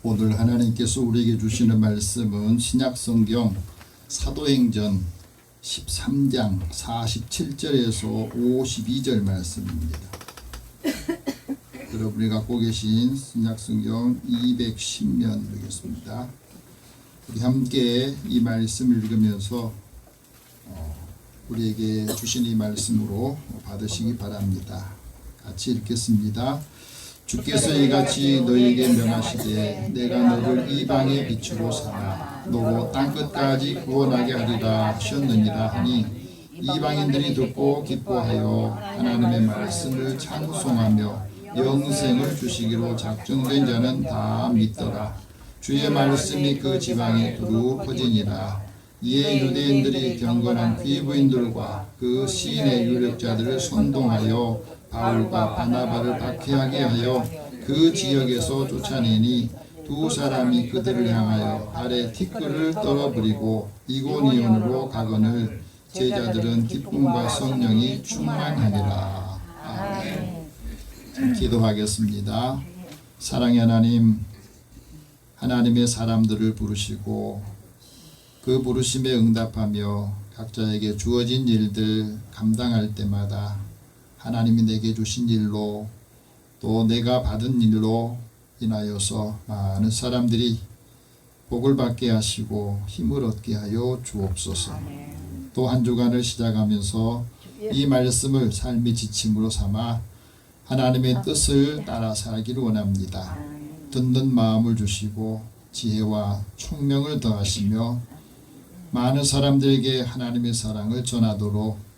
오늘 하나님께서 우리에게 주시는 말씀은 신약성경 사도행전 13장 47절에서 52절 말씀입니다. 여러분이 갖고 계신 신약성경 210면 되겠습니다. 우리 함께 이 말씀을 읽으면서 우리에게 주신 이 말씀으로 받으시기 바랍니다. 같이 읽겠습니다. 주께서 이같이 너희에게 명하시되 내가 너를 이방의 빛으로 삼아 너로 땅끝까지 구원하게 하리라 하셨느니라 하니 이방인들이 듣고 기뻐하여 하나님의 말씀을 찬송하며 영생을 주시기로 작정된 자는 다 믿더라. 주의 말씀이 그 지방에 두루 퍼지니라. 이에 유대인들이 경건한 귀부인들과 그 시인의 유력자들을 선동하여 바울과 바나바를 박해하게 하여 그 지역에서 쫓아내니 두 사람이 그들을 향하여 발에 티끌을 떨어버리고 이고니온으로 가거늘 제자들은 기쁨과 성령이 충만하니라. 아멘. 기도하겠습니다. 사랑의 하나님, 하나님의 사람들을 부르시고 그 부르심에 응답하며 각자에게 주어진 일들 감당할 때마다 하나님이 내게 주신 일로 또 내가 받은 일로 인하여서 많은 사람들이 복을 받게 하시고 힘을 얻게 하여 주옵소서. 또 한 주간을 시작하면서 이 말씀을 삶의 지침으로 삼아 하나님의 뜻을 따라 살기를 원합니다. 듣는 마음을 주시고 지혜와 총명을 더하시며 많은 사람들에게 하나님의 사랑을 전하도록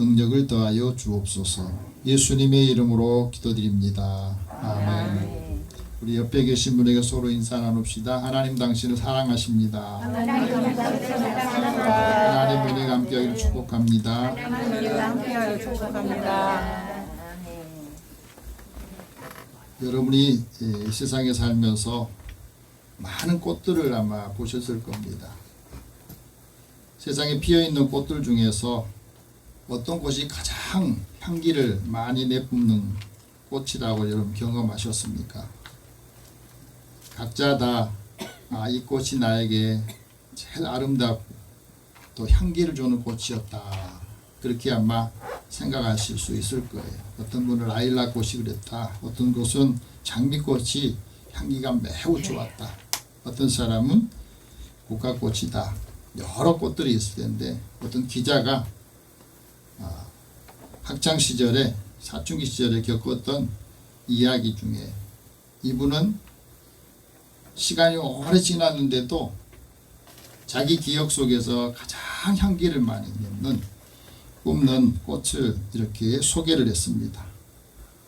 능력을 더하여 주옵소서. 예수님의 이름으로 기도드립니다. 아멘. 우리 옆에 계신 분에게 서로 인사 나눕시다. 하나님 당신을 사랑하십니다. 하나님 은혜가 함께하기를 축복합니다. 여러분이 세상에 살면서 많은 꽃들을 아마 보셨을 겁니다. 세상에 피어있는 꽃들 중에서 어떤 꽃이 가장 향기를 많이 내뿜는 꽃이라고 여러분 경험하셨습니까? 각자 다 이 꽃이 나에게 제일 아름답고 또 향기를 주는 꽃이었다. 그렇게 아마 생각하실 수 있을 거예요. 어떤 분은 라일락 꽃이 그랬다. 어떤 곳은 장미꽃이 향기가 매우 좋았다. 어떤 사람은 국화꽃이다. 여러 꽃들이 있을 텐데 어떤 기자가 학창시절에 사춘기 시절에 겪었던 이야기 중에 이분은 시간이 오래 지났는데도 자기 기억 속에서 가장 향기를 많이 뿜는 꽃을 이렇게 소개를 했습니다.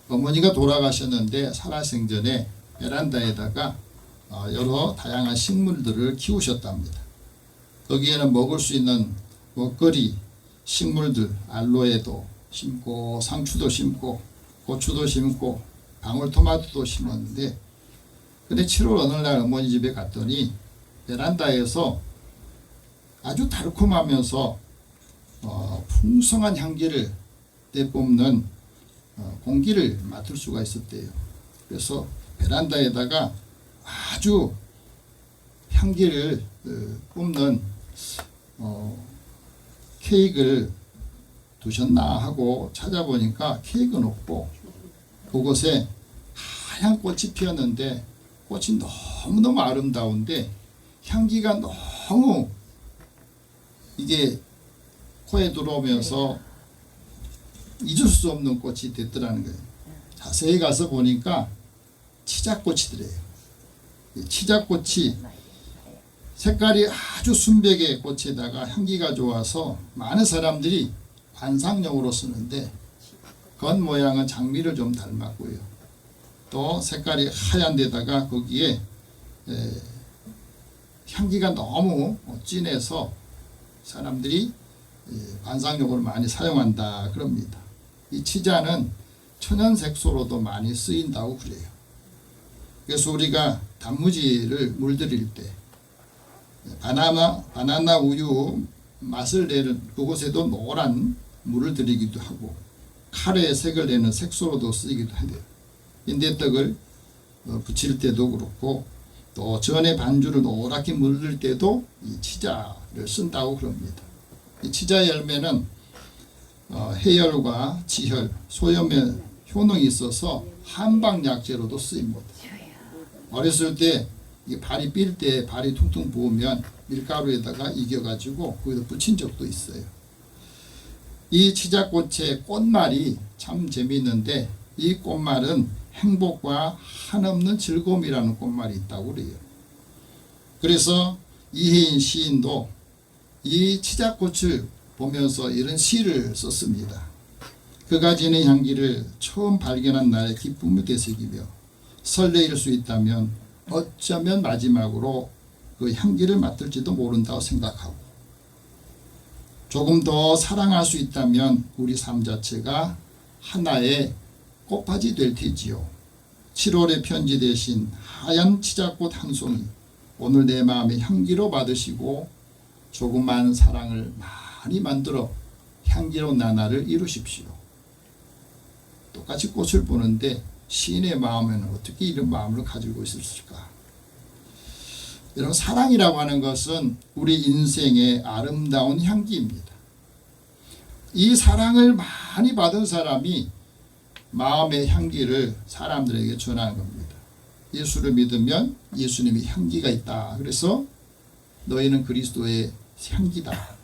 어머니가 돌아가셨는데 살아생전에 베란다에다가 여러 다양한 식물들을 키우셨답니다. 거기에는 먹을 수 있는 먹거리 식물들, 알로에도 심고 상추도 심고 고추도 심고 방울토마토도 심었는데 근데 7월 어느 날 어머니 집에 갔더니 베란다에서 아주 달콤하면서 풍성한 향기를 내뿜는 공기를 맡을 수가 있었대요. 그래서 베란다에다가 아주 향기를 뿜는 케이크를 두셨나 하고 찾아보니까 케이크는 없고 그곳에 하얀 꽃이 피었는데 꽃이 너무너무 아름다운데 향기가 너무 이게 코에 들어오면서 잊을 수 없는 꽃이 됐더라는 거예요. 자세히 가서 보니까 치자꽃이더래요. 치자꽃이 색깔이 아주 순백의 꽃에다가 향기가 좋아서 많은 사람들이 관상용으로 쓰는데 겉모양은 장미를 좀 닮았고요. 또 색깔이 하얀 데다가 거기에 향기가 너무 진해서 사람들이 관상용으로 많이 사용한다 그럽니다. 이 치자는 천연색소로도 많이 쓰인다고 그래요. 그래서 우리가 단무지를 물들일 때 바나나 우유 맛을 내는 그곳에도 노란 물을 들이기도 하고 카레에 색을 내는 색소로도 쓰이기도 해요. 빈대떡을 부칠 때도 그렇고 또 전에 반주를 노랗게 물들 때도 이 치자를 쓴다고 그럽니다. 이 치자 열매는 해열과 지혈, 소염에 효능이 있어서 한방약재로도 쓰입니다. 어렸을 때 발이 삘 때 발이 퉁퉁 부으면 밀가루에다가 이겨가지고 거기다 붙인 적도 있어요. 이 치자꽃의 꽃말이 참 재미있는데 이 꽃말은 행복과 한없는 즐거움이라는 꽃말이 있다고 그래요. 그래서 이혜인 시인도 이 치자꽃을 보면서 이런 시를 썼습니다. 그가 지닌 향기를 처음 발견한 날의 기쁨을 되새기며 설레일 수 있다면 어쩌면 마지막으로 그 향기를 맡을지도 모른다고 생각하고 조금 더 사랑할 수 있다면 우리 삶 자체가 하나의 꽃밭이 될 테지요. 7월의 편지 대신 하얀 치자꽃 한 송이 오늘 내 마음의 향기로 받으시고 조그만 사랑을 많이 만들어 향기로운 나날을 이루십시오. 똑같이 꽃을 보는데 시인의 마음에는 어떻게 이런 마음을 가지고 있을까? 여러분, 사랑이라고 하는 것은 우리 인생의 아름다운 향기입니다. 이 사랑을 많이 받은 사람이 마음의 향기를 사람들에게 전하는 겁니다. 예수를 믿으면 예수님의 향기가 있다. 그래서 너희는 그리스도의 향기다.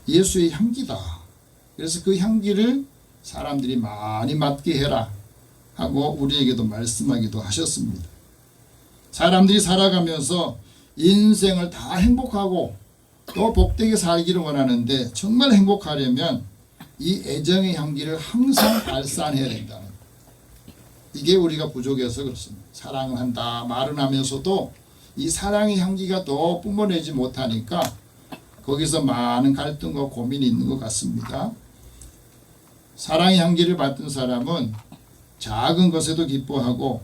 예수의 향기다. 그래서 그 향기를 사람들이 많이 맡게 해라 하고 우리에게도 말씀하기도 하셨습니다. 사람들이 살아가면서 인생을 다 행복하고 또 복되게 살기를 원하는데 정말 행복하려면 이 애정의 향기를 항상 발산해야 된다는 거예요. 이게 우리가 부족해서 그렇습니다. 사랑을 한다 말은 하면서도 이 사랑의 향기가 더 뿜어내지 못하니까 거기서 많은 갈등과 고민이 있는 것 같습니다. 사랑의 향기를 맡은 사람은 작은 것에도 기뻐하고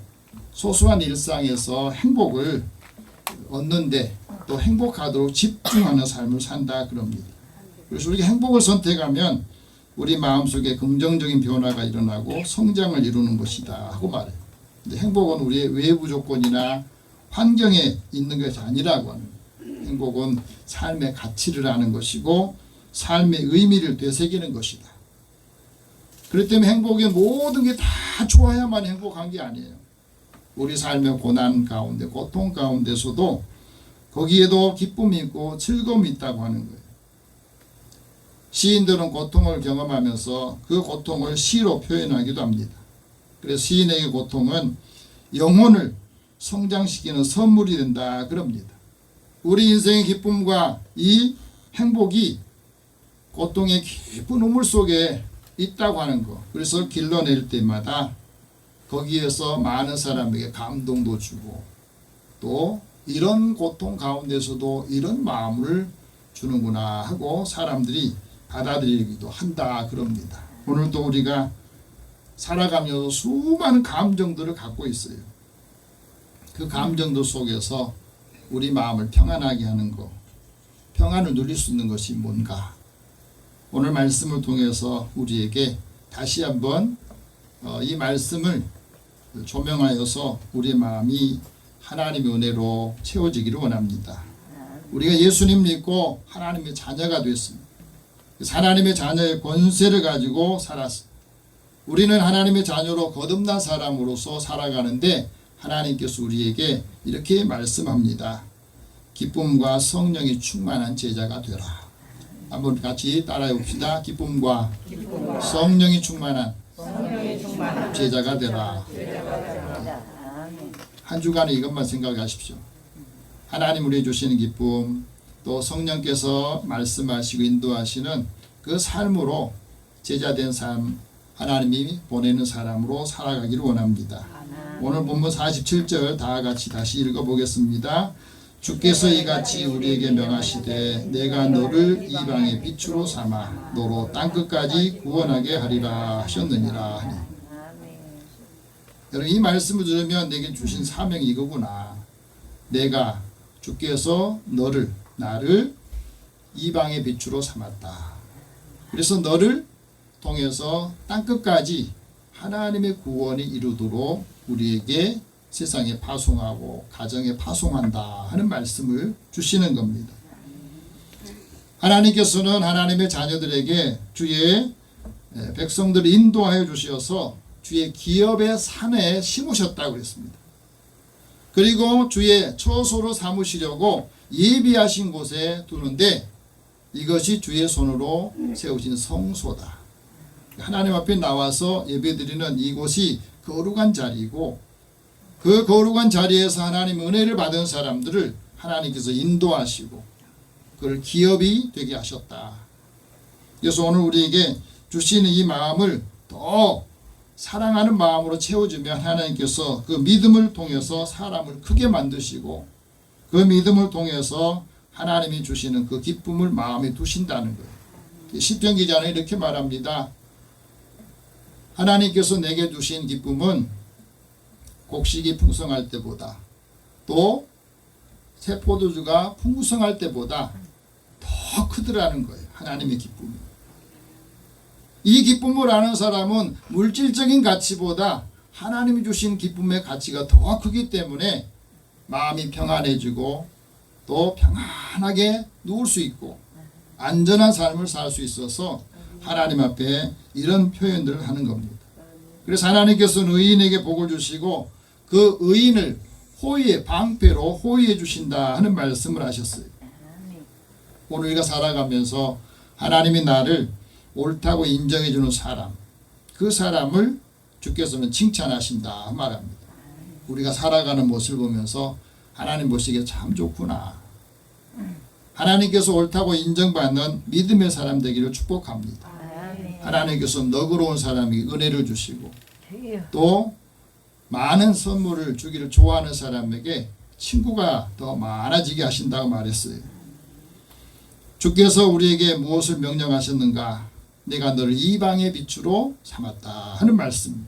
소소한 일상에서 행복을 얻는데 또 행복하도록 집중하는 삶을 산다 그럽니다. 그래서 우리가 행복을 선택하면 우리 마음속에 긍정적인 변화가 일어나고 성장을 이루는 것이다 하고 말해요. 근데 행복은 우리의 외부 조건이나 환경에 있는 것이 아니라고 하는 거예요. 행복은 삶의 가치를 아는 것이고 삶의 의미를 되새기는 것이다. 그렇기 때문에 행복의 모든 게 다 좋아야만 행복한 게 아니에요. 우리 삶의 고난 가운데 고통 가운데서도 거기에도 기쁨이 있고 즐거움이 있다고 하는 거예요. 시인들은 고통을 경험하면서 그 고통을 시로 표현하기도 합니다. 그래서 시인에게 고통은 영혼을 성장시키는 선물이 된다 그럽니다. 우리 인생의 기쁨과 이 행복이 고통의 깊은 우물 속에 있다고 하는 거. 그래서 길러낼 때마다 거기에서 많은 사람에게 감동도 주고 또 이런 고통 가운데서도 이런 마음을 주는구나 하고 사람들이 받아들이기도 한다 그럽니다. 오늘도 우리가 살아가면서 수많은 감정들을 갖고 있어요. 그 감정들 속에서 우리 마음을 평안하게 하는 것, 평안을 누릴 수 있는 것이 뭔가? 오늘 말씀을 통해서 우리에게 다시 한번 이 말씀을 조명하여서 우리 마음이 하나님의 은혜로 채워지기를 원합니다. 우리가 예수님 믿고 하나님의 자녀가 됐습니다. 하나님의 자녀의 권세를 가지고 살았습니다. 우리는 하나님의 자녀로 거듭난 사람으로서 살아가는데 하나님께서 우리에게 이렇게 말씀합니다. 기쁨과 성령이 충만한 제자가 되라. 한번 같이 따라해 봅시다. 기쁨과 성령이 충만한 제자가 되라. 한 주간에 이것만 생각하십시오. 하나님 우리에게 주시는 기쁨, 또 성령께서 말씀하시고 인도하시는 그 삶으로 제자된 삶, 하나님이 보내는 사람으로 살아가기를 원합니다. 오늘 본문 47절 다 같이 다시 읽어보겠습니다. 주께서 이같이 우리에게 명하시되 내가 너를 이방의 빛으로 삼아 너로 땅끝까지 구원하게 하리라 하셨느니라 하니. 여러분, 이 말씀을 들으면 내게 주신 사명이 이거구나. 내가 주께서 나를 이방의 빛으로 삼았다. 그래서 너를 통해서 땅끝까지 하나님의 구원이 이루도록 우리에게 세상에 파송하고 가정에 파송한다 하는 말씀을 주시는 겁니다. 하나님께서는 하나님의 자녀들에게 주의 백성들을 인도하여 주셔서 주의 기업의 산에 심으셨다고 그랬습니다. 그리고 주의 처소로 삼으시려고 예비하신 곳에 두는데 이것이 주의 손으로 세우신 성소다. 하나님 앞에 나와서 예배드리는 이곳이 거룩한 자리이고 그 거룩한 자리에서 하나님 은혜를 받은 사람들을 하나님께서 인도하시고 그걸 기업이 되게 하셨다. 그래서 오늘 우리에게 주시는 이 마음을 더 사랑하는 마음으로 채워주면 하나님께서 그 믿음을 통해서 사람을 크게 만드시고 그 믿음을 통해서 하나님이 주시는 그 기쁨을 마음에 두신다는 거예요. 시편 기자는 이렇게 말합니다. 하나님께서 내게 주신 기쁨은 곡식이 풍성할 때보다 또 새 포도주가 풍성할 때보다 더 크더라는 거예요. 하나님의 기쁨이. 이 기쁨을 아는 사람은 물질적인 가치보다 하나님이 주신 기쁨의 가치가 더 크기 때문에 마음이 평안해지고 또 평안하게 누울 수 있고 안전한 삶을 살 수 있어서 하나님 앞에 이런 표현들을 하는 겁니다. 그래서 하나님께서는 의인에게 복을 주시고 그 의인을 호의의 방패로 호의해 주신다 하는 말씀을 하셨어요. 오늘 우리가 살아가면서 하나님이 나를 옳다고 인정해 주는 사람, 그 사람을 주께서는 칭찬하신다 말합니다. 우리가 살아가는 모습을 보면서 하나님 보시기에 참 좋구나. 하나님께서 옳다고 인정받는 믿음의 사람 되기를 축복합니다. 하나님께서 너그러운 사람에게 은혜를 주시고 또 많은 선물을 주기를 좋아하는 사람에게 친구가 더 많아지게 하신다고 말했어요. 주께서 우리에게 무엇을 명령하셨는가? 내가 너를 이방의 빛으로 삼았다 하는 말씀.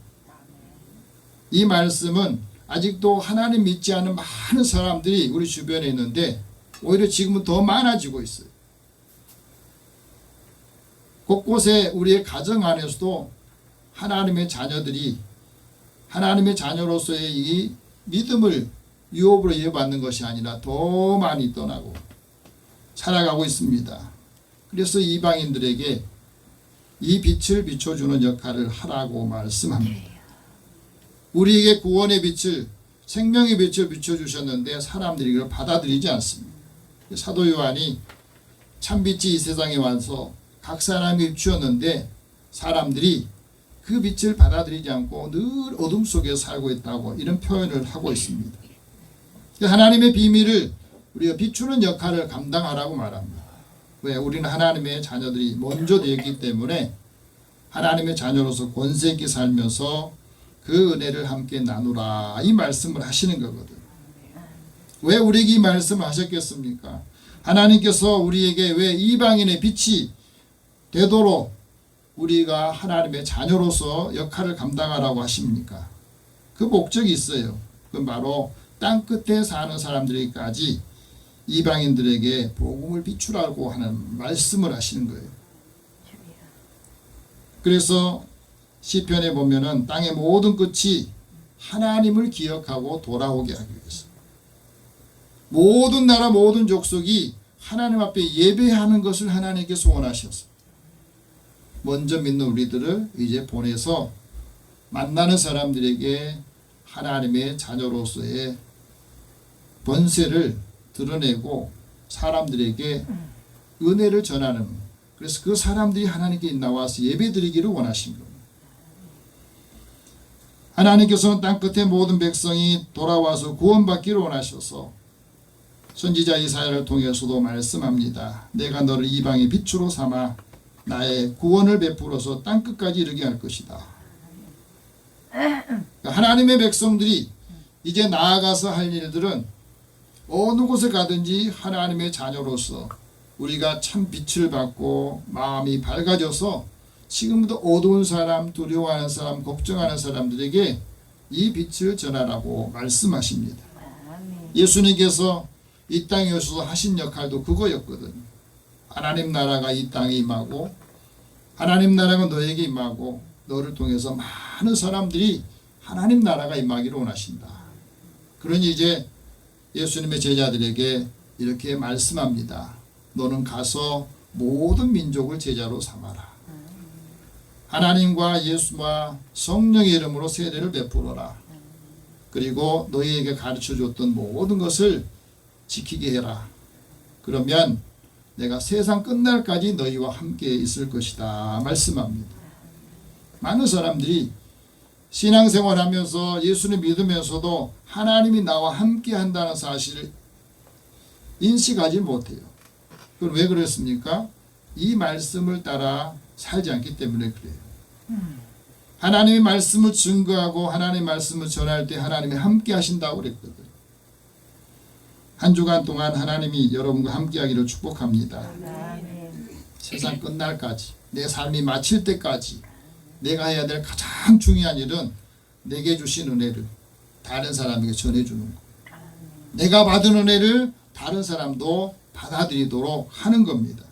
이 말씀은 아직도 하나님 믿지 않는 많은 사람들이 우리 주변에 있는데 오히려 지금은 더 많아지고 있어요. 곳곳에 우리의 가정 안에서도 하나님의 자녀들이 하나님의 자녀로서의 이 믿음을 유업으로 이어받는 것이 아니라 더 많이 떠나고 살아가고 있습니다. 그래서 이방인들에게 이 빛을 비춰주는 역할을 하라고 말씀합니다. 우리에게 구원의 빛을 생명의 빛을 비춰주셨는데 사람들이 이걸 받아들이지 않습니다. 사도 요한이 참빛이 이 세상에 와서 각 사람이 비추었는데 사람들이 그 빛을 받아들이지 않고 늘 어둠 속에 살고 있다고 이런 표현을 하고 있습니다. 하나님의 비밀을 우리가 비추는 역할을 감당하라고 말합니다. 왜? 우리는 하나님의 자녀들이 먼저 되었기 때문에 하나님의 자녀로서 권세 있게 살면서 그 은혜를 함께 나누라 이 말씀을 하시는 거거든요. 왜 우리에게 이 말씀을 하셨겠습니까? 하나님께서 우리에게 왜 이방인의 빛이 되도록 우리가 하나님의 자녀로서 역할을 감당하라고 하십니까? 그 목적이 있어요. 그건 바로 땅끝에 사는 사람들에게까지 이방인들에게 복음을 비추라고 하는 말씀을 하시는 거예요. 그래서 시편에 보면은 땅의 모든 끝이 하나님을 기억하고 돌아오게 하기 위해서 모든 나라 모든 족속이 하나님 앞에 예배하는 것을 하나님께서 원하셔서 먼저 믿는 우리들을 이제 보내서 만나는 사람들에게 하나님의 자녀로서의 번세를 드러내고 사람들에게 은혜를 전하는, 그래서 그 사람들이 하나님께 나와서 예배드리기를 원하신 겁니다. 하나님께서는 땅끝의 모든 백성이 돌아와서 구원받기를 원하셔서 선지자 이사야를 통해서도 말씀합니다. 내가 너를 이방의 빛으로 삼아 나의 구원을 베풀어서 땅끝까지 이르게 할 것이다. 하나님의 백성들이 이제 나아가서 할 일들은 어느 곳에 가든지 하나님의 자녀로서 우리가 참 빛을 받고 마음이 밝아져서 지금부터 어두운 사람, 두려워하는 사람, 걱정하는 사람들에게 이 빛을 전하라고 말씀하십니다. 예수님께서 이 땅에 오셔서 하신 역할도 그거였거든요. 하나님 나라가 이 땅에 임하고 하나님 나라가 너에게 임하고 너를 통해서 많은 사람들이 하나님 나라가 임하기를 원하신다. 그러니 이제 예수님의 제자들에게 이렇게 말씀합니다. 너는 가서 모든 민족을 제자로 삼아라. 하나님과 예수와 성령의 이름으로 세례를 베풀어라. 그리고 너희에게 가르쳐줬던 모든 것을 지키게 해라. 그러면 내가 세상 끝날까지 너희와 함께 있을 것이다 말씀합니다. 많은 사람들이 신앙생활하면서 예수를 믿으면서도 하나님이 나와 함께 한다는 사실을 인식하지 못해요. 그럼 왜 그렇습니까? 이 말씀을 따라 살지 않기 때문에 그래요. 하나님의 말씀을 증거하고 하나님의 말씀을 전할 때 하나님이 함께 하신다고 그랬거든. 한 주간 동안 하나님이 여러분과 함께 하기를 축복합니다. 세상 끝날까지, 내 삶이 마칠 때까지 내가 해야 될 가장 중요한 일은 내게 주신 은혜를 다른 사람에게 전해주는 것. 내가 받은 은혜를 다른 사람도 받아들이도록 하는 겁니다.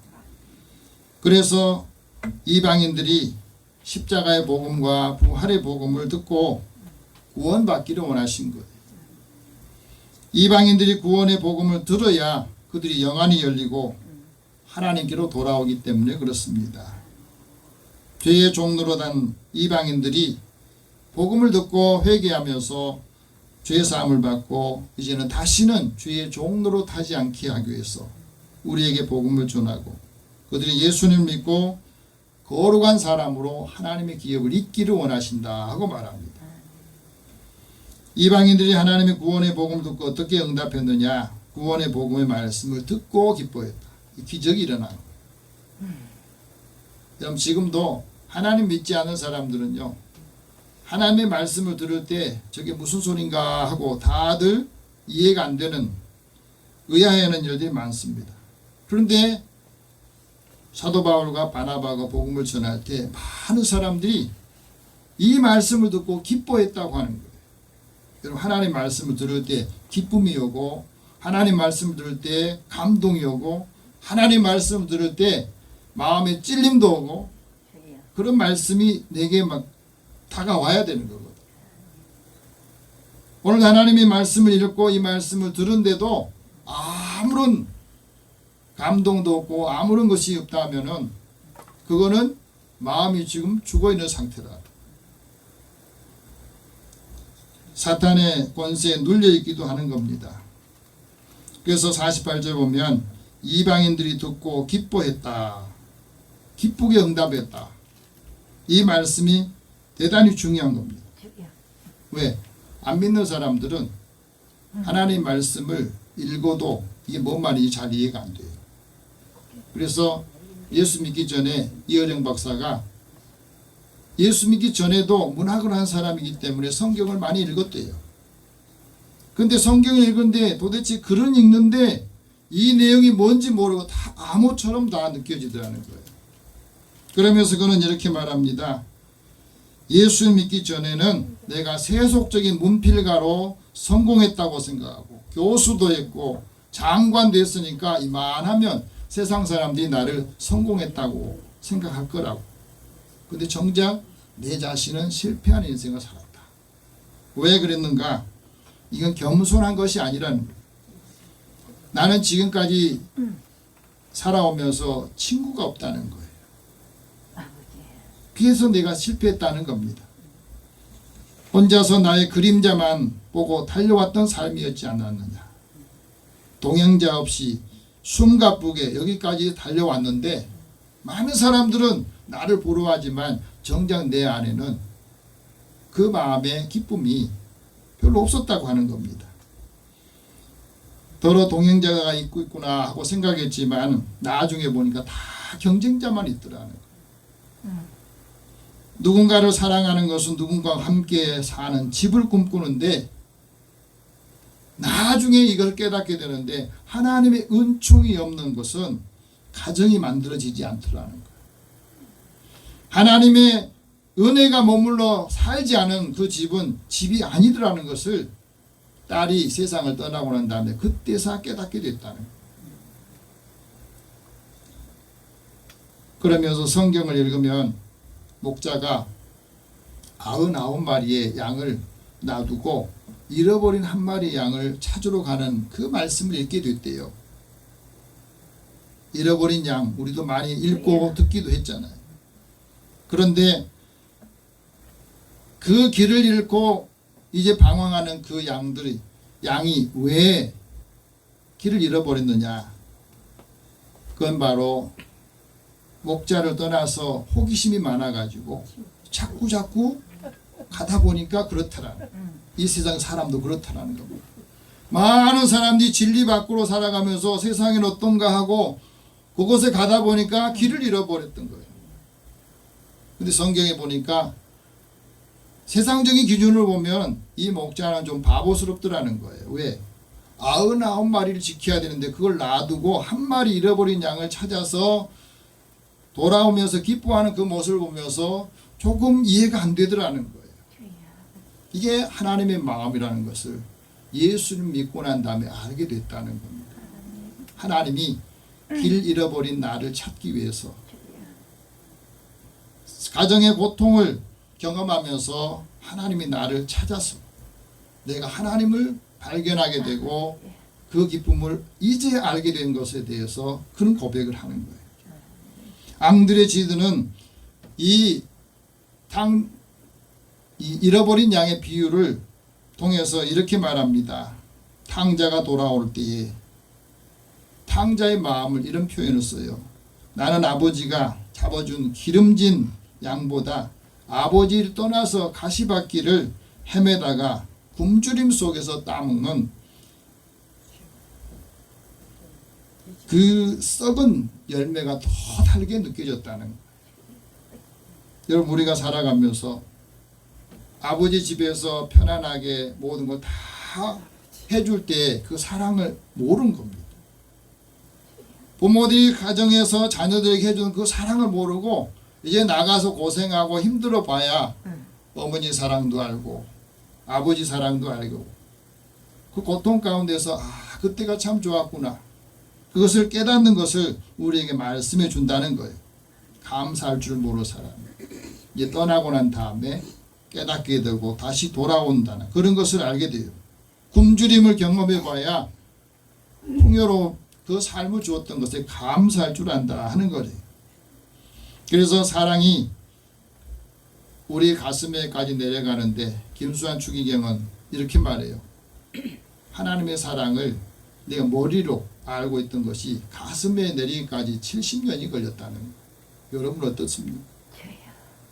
그래서 이방인들이 십자가의 복음과 부활의 복음을 듣고 구원받기를 원하신 거예요. 이방인들이 구원의 복음을 들어야 그들이 영안이 열리고 하나님께로 돌아오기 때문에 그렇습니다. 죄의 종로로 단 이방인들이 복음을 듣고 회개하면서 죄사함을 받고 이제는 다시는 죄의 종로로 타지 않게 하기 위해서 우리에게 복음을 전하고 그들이 예수님을 믿고 거룩한 사람으로 하나님의 기업을 잇기를 원하신다 하고 말합니다. 이방인들이 하나님의 구원의 복음을 듣고 어떻게 응답했느냐? 구원의 복음의 말씀을 듣고 기뻐했다. 이 기적이 일어나는 거예요. 그럼 지금도 하나님 믿지 않는 사람들은요, 하나님의 말씀을 들을 때 저게 무슨 소린가 하고 다들 이해가 안 되는, 의아해하는 일들이 많습니다. 그런데 사도 바울과 바나바가 복음을 전할 때 많은 사람들이 이 말씀을 듣고 기뻐했다고 하는 거예요. 여러분, 하나님 말씀을 들을 때 기쁨이 오고, 하나님 말씀을 들을 때 감동이 오고, 하나님 말씀을 들을 때 마음에 찔림도 오고, 그런 말씀이 내게 막 다가와야 되는 거거든. 오늘 하나님의 말씀을 읽고 이 말씀을 들은데도 아무런 감동도 없고 아무런 것이 없다 하면은 그거는 마음이 지금 죽어있는 상태다. 사탄의 권세에 눌려있기도 하는 겁니다. 그래서 48절 보면 이방인들이 듣고 기뻐했다. 기쁘게 응답했다. 이 말씀이 대단히 중요한 겁니다. 왜? 안 믿는 사람들은 하나님 말씀을 읽어도 이게 뭔 말인지 잘 이해가 안 돼요. 그래서 예수 믿기 전에 이어령 박사가 예수 믿기 전에도 문학을 한 사람이기 때문에 성경을 많이 읽었대요. 근데 성경을 읽은데 도대체 글은 읽는데 이 내용이 뭔지 모르고 다 암호처럼 다 느껴지더라는 거예요. 그러면서 그는 이렇게 말합니다. 예수 믿기 전에는 내가 세속적인 문필가로 성공했다고 생각하고 교수도 했고 장관도 했으니까 이만하면 세상 사람들이 나를 성공했다고 생각할 거라고. 근데 정작 내 자신은 실패한 인생을 살았다. 왜 그랬는가? 이건 겸손한 것이 아니라는 거예요. 나는 지금까지 살아오면서 친구가 없다는 거예요. 그래서 내가 실패했다는 겁니다. 혼자서 나의 그림자만 보고 달려왔던 삶이었지 않았느냐. 동행자 없이 숨가쁘게 여기까지 달려왔는데 많은 사람들은 나를 부러워하지만 정작 내 안에는 그 마음의 기쁨이 별로 없었다고 하는 겁니다. 더러 동행자가 있고 있구나 하고 생각했지만 나중에 보니까 다 경쟁자만 있더라는 거예요. 누군가를 사랑하는 것은 누군가와 함께 사는 집을 꿈꾸는데 나중에 이걸 깨닫게 되는데 하나님의 은총이 없는 것은 가정이 만들어지지 않더라는 거예요. 하나님의 은혜가 머물러 살지 않은 그 집은 집이 아니더라는 것을 딸이 세상을 떠나고 난 다음에 그때서 깨닫게 됐다는 거예요. 그러면서 성경을 읽으면 목자가 99마리의 양을 놔두고 잃어버린 한 마리 양을 찾으러 가는 그 말씀을 읽게 됐대요. 잃어버린 양, 우리도 많이 읽고 듣기도 했잖아요. 그런데 그 길을 잃고 이제 방황하는 그 양이 왜 길을 잃어버렸느냐? 그건 바로 목자를 떠나서 호기심이 많아가지고 자꾸 가다 보니까 그렇더라는, 이 세상 사람도 그렇더라는 겁니다. 많은 사람들이 진리 밖으로 살아가면서 세상엔 어떤가 하고 그곳에 가다 보니까 길을 잃어버렸던 거예요. 근데 성경에 보니까 세상적인 기준으로 보면 이 목자는 좀 바보스럽더라는 거예요. 왜? 99마리를 지켜야 되는데 그걸 놔두고 한 마리 잃어버린 양을 찾아서 돌아오면서 기뻐하는 그 모습을 보면서 조금 이해가 안 되더라는 거예요. 이게 하나님의 마음이라는 것을 예수를 믿고 난 다음에 알게 됐다는 겁니다. 하나님이 길 잃어버린 나를 찾기 위해서 가정의 고통을 경험하면서 하나님이 나를 찾아서 내가 하나님을 발견하게 되고 그 기쁨을 이제 알게 된 것에 대해서 그런 고백을 하는 거예요. 앙드레 지드는 이 잃어버린 양의 비유를 통해서 이렇게 말합니다. 탕자가 돌아올 때에 탕자의 마음을 이런 표현을 써요. 나는 아버지가 잡아준 기름진 양보다 아버지를 떠나서 가시밭길을 헤매다가 굶주림 속에서 따먹는 그 썩은 열매가 더 달게 느껴졌다는 거예요. 여러분, 우리가 살아가면서 아버지 집에서 편안하게 모든 걸 다 해줄 때 그 사랑을 모르는 겁니다. 부모들이 가정에서 자녀들에게 해주는 그 사랑을 모르고 이제 나가서 고생하고 힘들어 봐야 어머니 사랑도 알고 아버지 사랑도 알고 그 고통 가운데서 그때가 참 좋았구나, 그것을 깨닫는 것을 우리에게 말씀해 준다는 거예요. 감사할 줄 모르는 사람, 이제 떠나고 난 다음에 깨닫게 되고 다시 돌아온다는 그런 것을 알게 돼요. 굶주림을 경험해 봐야 풍요로운 그 삶을 주었던 것에 감사할 줄 안다 하는 거예요. 그래서 사랑이 우리 가슴에까지 내려가는데 김수환 추기경은 이렇게 말해요. 하나님의 사랑을 내가 머리로 알고 있던 것이 가슴에 내리기까지 70년이 걸렸다는 거예요. 여러분 어떻습니까?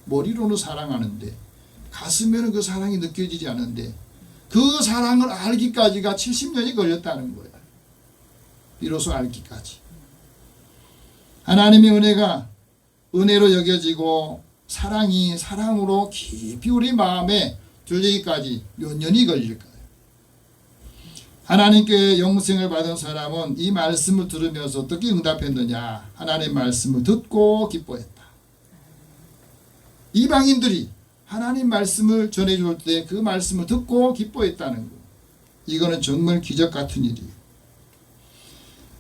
머리로는 사랑하는데 가슴에는 그 사랑이 느껴지지 않는데 그 사랑을 알기까지가 70년이 걸렸다는 거예요. 비로소 알기까지. 하나님의 은혜가 은혜로 여겨지고 사랑이 사랑으로 깊이 우리 마음에 들리기까지 몇 년이 걸릴까요? 하나님께 영생을 받은 사람은 이 말씀을 들으면서 어떻게 응답했느냐? 하나님의 말씀을 듣고 기뻐했다. 이방인들이 하나님 말씀을 전해줄 때 그 말씀을 듣고 기뻐했다는 거. 이거는 정말 기적 같은 일이에요.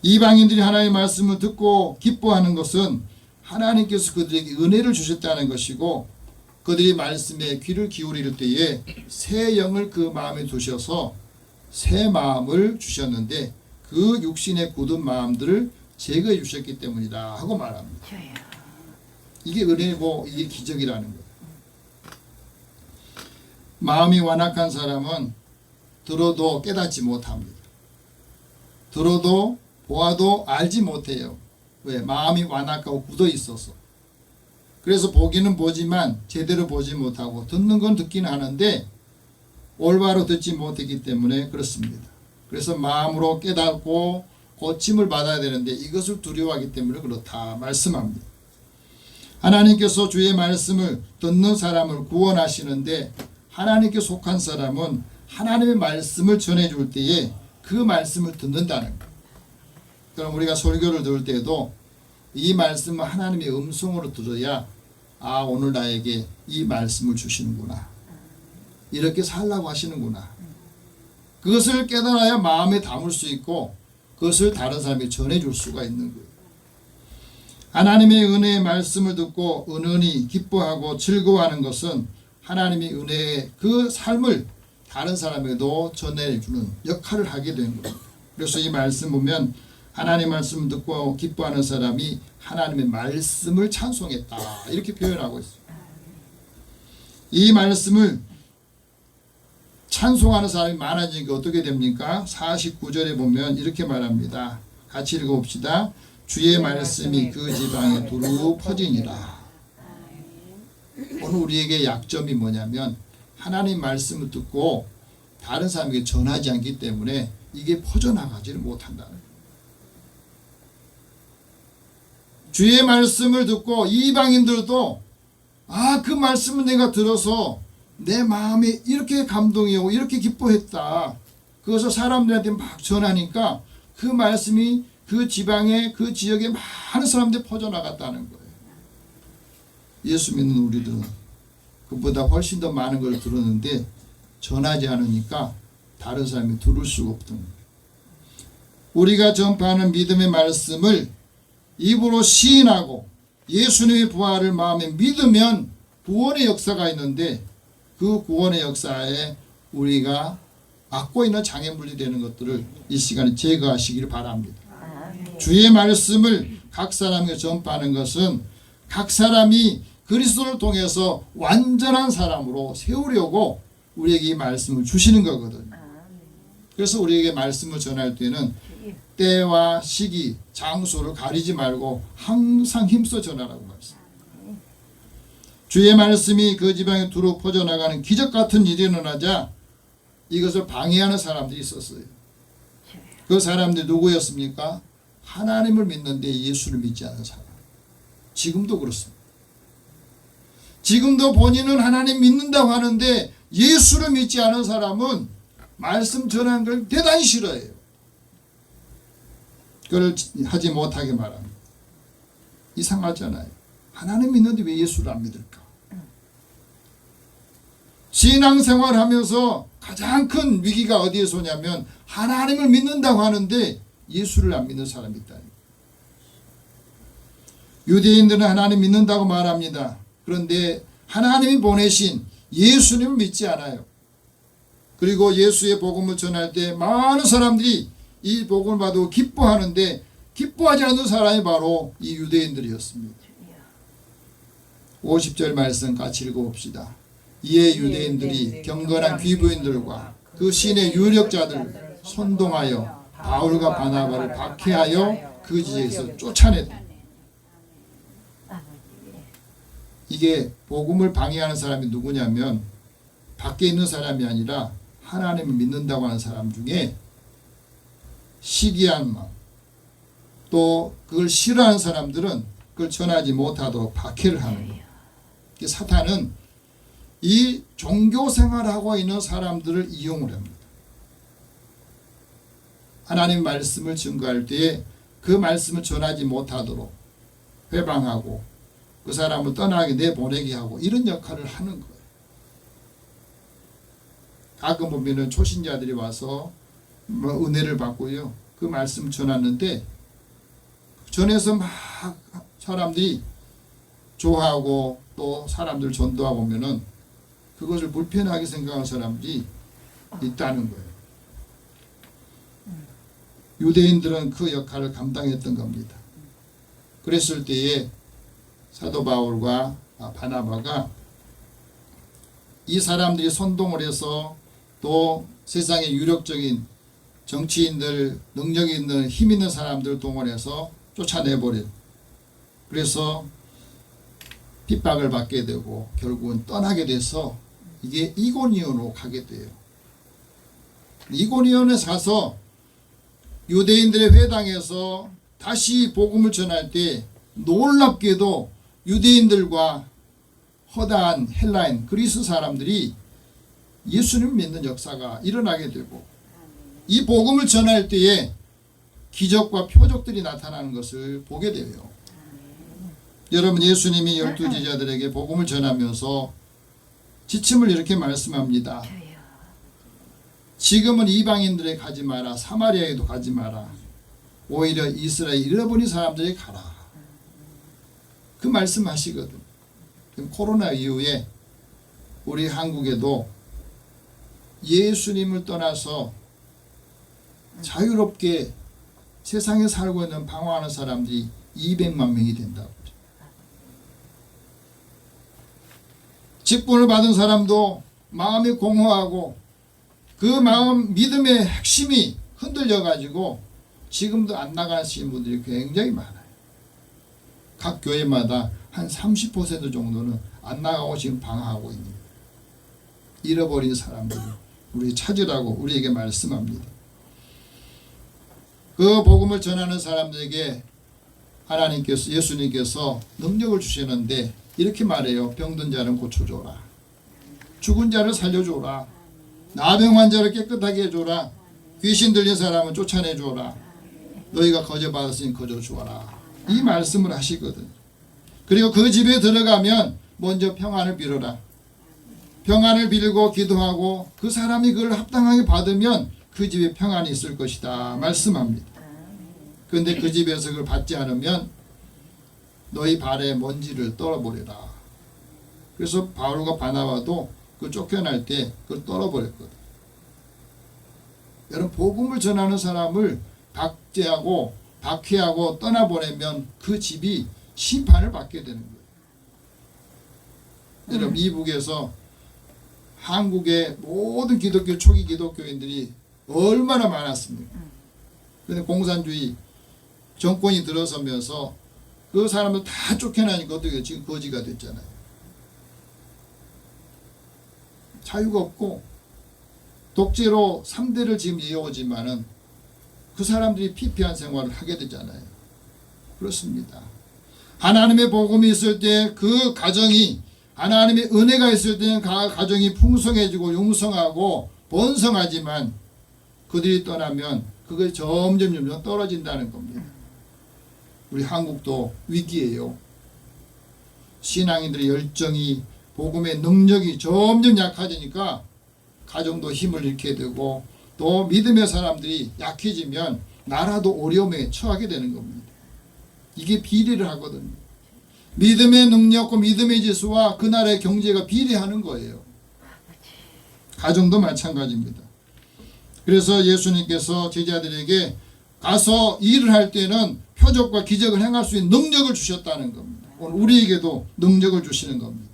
이방인들이 하나님의 말씀을 듣고 기뻐하는 것은 하나님께서 그들에게 은혜를 주셨다는 것이고 그들이 말씀에 귀를 기울일 때에 새 영을 그 마음에 두셔서 새 마음을 주셨는데 그 육신의 굳은 마음들을 제거해 주셨기 때문이다 하고 말합니다. 이게 은혜고 이게 기적이라는 거예요. 마음이 완악한 사람은 들어도 깨닫지 못합니다. 들어도 보아도 알지 못해요. 왜? 마음이 완악하고 굳어 있어서. 그래서 보기는 보지만 제대로 보지 못하고 듣는 건 듣긴 하는데 올바로 듣지 못했기 때문에 그렇습니다. 그래서 마음으로 깨닫고 고침을 받아야 되는데 이것을 두려워하기 때문에 그렇다 말씀합니다. 하나님께서 주의 말씀을 듣는 사람을 구원하시는데 하나님께 속한 사람은 하나님의 말씀을 전해줄 때에 그 말씀을 듣는다는 거예요. 그럼 우리가 설교를 들을 때도 이 말씀은 하나님의 음성으로 들어야 오늘 나에게 이 말씀을 주시는구나, 이렇게 살라고 하시는구나, 그것을 깨달아야 마음에 담을 수 있고 그것을 다른 사람에게 전해줄 수가 있는 거예요. 하나님의 은혜의 말씀을 듣고 은은히 기뻐하고 즐거워하는 것은 하나님의 은혜의 그 삶을 다른 사람에게도 전해주는 역할을 하게 되는 겁니다. 그래서 이 말씀 보면 하나님의 말씀을 듣고 기뻐하는 사람이 하나님의 말씀을 찬송했다 이렇게 표현하고 있습니다. 이 말씀을 찬송하는 사람이 많아지니까 어떻게 됩니까? 49절에 보면 이렇게 말합니다. 같이 읽어봅시다. 주의 말씀이 그 지방에 두루 퍼지니라. 오늘 우리에게 약점이 뭐냐면 하나님 말씀을 듣고 다른 사람에게 전하지 않기 때문에 이게 퍼져나가지를 못한다는 거예요. 주의 말씀을 듣고 이방인들도 그 말씀을 내가 들어서 내 마음에 이렇게 감동이 오고 이렇게 기뻐했다. 그것을 사람들한테 막 전하니까 그 말씀이 그 지방에 그 지역에 많은 사람들이 퍼져나갔다는 거예요. 예수 믿는 우리들은 그보다 훨씬 더 많은 걸 들었는데 전하지 않으니까 다른 사람이 들을 수가 없던 거예요. 우리가 전파하는 믿음의 말씀을 입으로 시인하고 예수님의 부활을 마음에 믿으면 구원의 역사가 있는데 그 구원의 역사에 우리가 막고 있는 장애물이 되는 것들을 이 시간에 제거하시기를 바랍니다. 주의 말씀을 각 사람에게 전파하는 것은 각 사람이 그리스도를 통해서 완전한 사람으로 세우려고 우리에게 이 말씀을 주시는 거거든요. 그래서 우리에게 말씀을 전할 때는 때와 시기, 장소를 가리지 말고 항상 힘써 전하라고 말씀. 주의 말씀이 그 지방에 두루 퍼져나가는 기적 같은 일이 일어나자 이것을 방해하는 사람들이 있었어요. 그 사람들이 누구였습니까? 하나님을 믿는데 예수를 믿지 않은 사람. 지금도 그렇습니다. 지금도 본인은 하나님 믿는다고 하는데 예수를 믿지 않은 사람은 말씀 전하는 걸 대단히 싫어해요. 그걸 하지 못하게 말합니다. 이상하잖아요. 하나님 믿는데 왜 예수를 안 믿을까? 신앙생활 하면서 가장 큰 위기가 어디에서 오냐면 하나님을 믿는다고 하는데 예수를 안 믿는 사람이 있다. 유대인들은 하나님 믿는다고 말합니다. 그런데 하나님이 보내신 예수님을 믿지 않아요. 그리고 예수의 복음을 전할 때 많은 사람들이 이 복음을 받고 기뻐하는데 기뻐하지 않는 사람이 바로 이 유대인들이었습니다. 50절 말씀 같이 읽어봅시다. 이에 유대인들이 경건한 귀부인들과 그 신의 유력자들을 선동하여 바울과 바나바를 박해하여 그 지역에서 쫓아냈다. 이게 복음을 방해하는 사람이 누구냐면 밖에 있는 사람이 아니라 하나님을 믿는다고 하는 사람 중에 시기한 마음, 또 그걸 싫어하는 사람들은 그걸 전하지 못하도록 박해를 하는 거예요. 사탄은 이 종교 생활하고 있는 사람들을 이용을 합니다. 하나님 말씀을 증거할 때에 그 말씀을 전하지 못하도록 회방하고 그 사람을 떠나게 내보내게 하고 이런 역할을 하는 거예요. 가끔 보면은 초신자들이 와서 은혜를 받고요. 그 말씀 전하는데 전해서 막 사람들이 좋아하고 또 사람들 전도하고 보면은 그것을 불편하게 생각하는 사람들이 있다는 거예요. 유대인들은 그 역할을 감당했던 겁니다. 그랬을 때에 사도 바울과 바나바가 이 사람들이 선동을 해서 또 세상의 유력적인 정치인들, 능력 있는 힘 있는 사람들을 동원해서 쫓아내버려. 그래서 핍박을 받게 되고 결국은 떠나게 돼서 이게 이고니온으로 가게 돼요. 이고니온에 가서 유대인들의 회당에서 다시 복음을 전할 때 놀랍게도 유대인들과 허다한 헬라인 그리스 사람들이 예수님을 믿는 역사가 일어나게 되고 이 복음을 전할 때에 기적과 표적들이 나타나는 것을 보게 돼요. 여러분, 예수님이 12제자들에게 복음을 전하면서 지침을 이렇게 말씀합니다. 지금은 이방인들에게 가지 마라. 사마리아에도 가지 마라. 오히려 이스라엘 잃어버린 사람들에게 가라. 그 말씀하시거든. 코로나 이후에 우리 한국에도 예수님을 떠나서 자유롭게 세상에 살고 있는 방황하는 사람들이 200만 명이 된다고. 직분을 받은 사람도 마음이 공허하고 그 마음 믿음의 핵심이 흔들려 가지고 지금도 안 나가시는 분들이 굉장히 많아요. 각 교회마다 한 30% 정도는 안 나가고 지금 방황하고 있는 거예요. 잃어버린 사람들이 우리 찾으라고 우리에게 말씀합니다. 그 복음을 전하는 사람들에게 하나님께서, 예수님께서 능력을 주시는데 이렇게 말해요. 병든 자는 고쳐줘라. 죽은 자를 살려줘라. 나병 환자를 깨끗하게 해줘라. 귀신 들린 사람은 쫓아내줘라. 너희가 거저받았으니 거저주어라. 이 말씀을 하시거든. 그리고 그 집에 들어가면 먼저 평안을 빌어라. 평안을 빌고 기도하고 그 사람이 그걸 합당하게 받으면 그 집에 평안이 있을 것이다 말씀합니다. 그런데 그 집에서 그걸 받지 않으면 너희 발에 먼지를 떨어버려라. 그래서 바울과 바나바도 그 쫓겨날 때 그걸 떨어버렸거든. 여러분, 복음을 전하는 사람을 박제하고 박해하고 떠나보내면 그 집이 심판을 받게 되는 거예요. 여러분, 이북에서 한국의 모든 기독교 초기 기독교인들이 얼마나 많았습니까? 그런데 공산주의 정권이 들어서면서 그 사람을 다 쫓겨나니까 어떻게 지금 거지가 됐잖아요. 자유가 없고 독재로 3대를 지금 이어오지만은 그 사람들이 피폐한 생활을 하게 되잖아요. 그렇습니다. 하나님의 복음이 있을 때 그 가정이, 하나님의 은혜가 있을 때는 그 가정이 풍성해지고 용성하고 번성하지만 그들이 떠나면 그게 점점 떨어진다는 겁니다. 우리 한국도 위기예요. 신앙인들의 열정이, 복음의 능력이 점점 약해지니까 가정도 힘을 잃게 되고 또 믿음의 사람들이 약해지면 나라도 어려움에 처하게 되는 겁니다. 이게 비례를 하거든요. 믿음의 능력과 믿음의 지수와 그 나라의 경제가 비례하는 거예요. 가정도 마찬가지입니다. 그래서 예수님께서 제자들에게 가서 일을 할 때는 표적과 기적을 행할 수 있는 능력을 주셨다는 겁니다. 오늘 우리에게도 능력을 주시는 겁니다.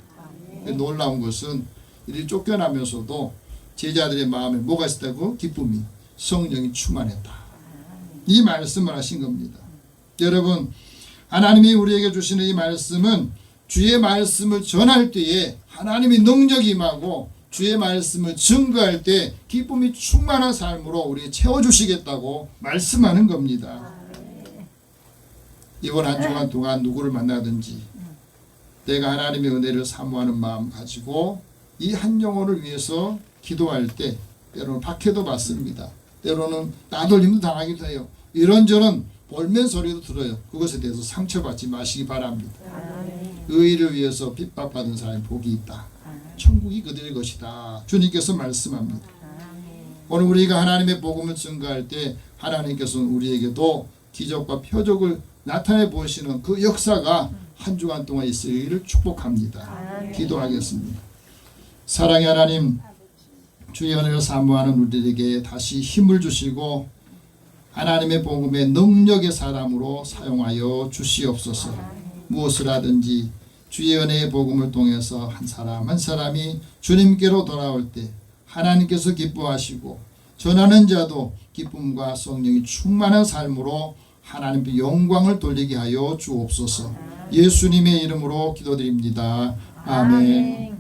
놀라운 것은 이들이 쫓겨나면서도 제자들의 마음에 뭐가 있었다고? 기쁨이, 성령이 충만했다. 이 말씀을 하신 겁니다. 여러분, 하나님이 우리에게 주시는 이 말씀은 주의 말씀을 전할 때에 하나님의 능력이 임하고 주의 말씀을 증거할 때 기쁨이 충만한 삶으로 우리에게 채워주시겠다고 말씀하는 겁니다. 이번 한 주간 동안 누구를 만나든지 내가 하나님의 은혜를 사모하는 마음 가지고 이 한 영혼을 위해서 기도할 때 때로는 박해도 받습니다. 때로는 따돌림도 당하기도 해요. 이런저런 볼멘 소리도 들어요. 그것에 대해서 상처받지 마시기 바랍니다. 의의를 위해서 핍박받은 사람이 복이 있다. 천국이 그들의 것이다. 주님께서 말씀합니다. 오늘 우리가 하나님의 복음을 증거할 때 하나님께서는 우리에게도 기적과 표적을 나타내 보시는 그 역사가 한 주간 동안 있으리를 축복합니다. 기도하겠습니다. 사랑의 하나님, 주의 은혜를 사모하는 우리에게 다시 힘을 주시고 하나님의 복음의 능력의 사람으로 사용하여 주시옵소서. 무엇을 하든지 주의 은혜의 복음을 통해서 한 사람 한 사람이 주님께로 돌아올 때 하나님께서 기뻐하시고 전하는 자도 기쁨과 성령이 충만한 삶으로 하나님께 영광을 돌리게 하여 주옵소서. 예수님의 이름으로 기도드립니다. 아멘.